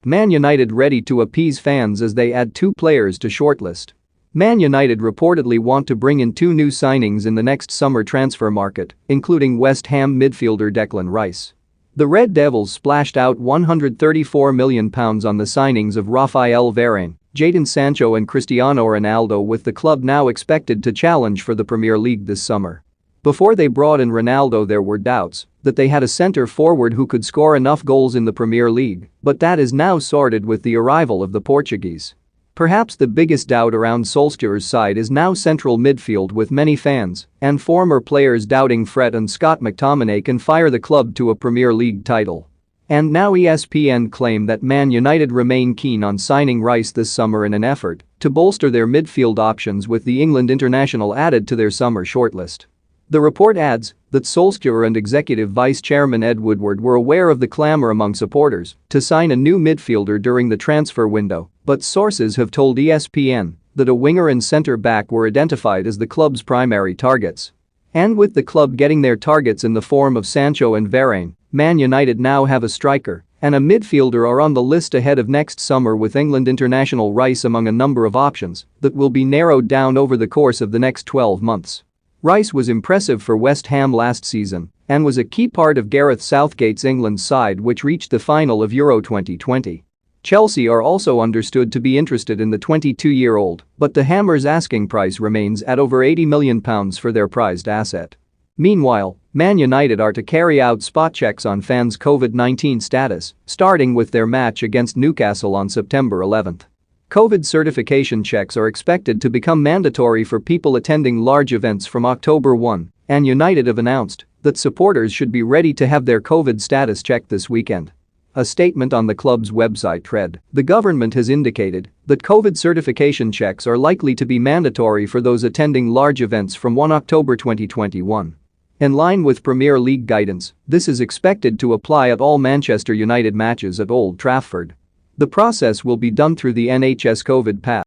Man United ready to appease fans as they add 2 players to shortlist. Man United reportedly want to bring in 2 new signings in the next summer transfer market, including West Ham midfielder Declan Rice. The Red Devils splashed out £134 million on the signings of Raphael Varane, Jadon Sancho and Cristiano Ronaldo, with the club now expected to challenge for the Premier League this summer. Before they brought in Ronaldo, there were doubts that they had a centre-forward who could score enough goals in the Premier League, but that is now sorted with the arrival of the Portuguese. Perhaps the biggest doubt around Solskjaer's side is now central midfield, with many fans and former players doubting Fred and Scott McTominay can fire the club to a Premier League title. And now ESPN claim that Man United remain keen on signing Rice this summer in an effort to bolster their midfield options, with the England international added to their summer shortlist. The report adds that Solskjaer and Executive Vice Chairman Ed Woodward were aware of the clamour among supporters to sign a new midfielder during the transfer window, but sources have told ESPN that a winger and centre-back were identified as the club's primary targets. And with the club getting their targets in the form of Sancho and Varane, Man United now have a striker and a midfielder are on the list ahead of next summer, with England international Rice among a number of options that will be narrowed down over the course of the next 12 months. Rice was impressive for West Ham last season and was a key part of Gareth Southgate's England side, which reached the final of Euro 2020. Chelsea are also understood to be interested in the 22-year-old, but the Hammers' asking price remains at over £80 million for their prized asset. Meanwhile, Man United are to carry out spot checks on fans' COVID-19 status, starting with their match against Newcastle on September 11. COVID certification checks are expected to become mandatory for people attending large events from October 1, and United have announced that supporters should be ready to have their COVID status checked this weekend. A statement on the club's website read, "The government has indicated that COVID certification checks are likely to be mandatory for those attending large events from 1 October 2021. In line with Premier League guidance, this is expected to apply at all Manchester United matches at Old Trafford. The process will be done through the NHS COVID Pass."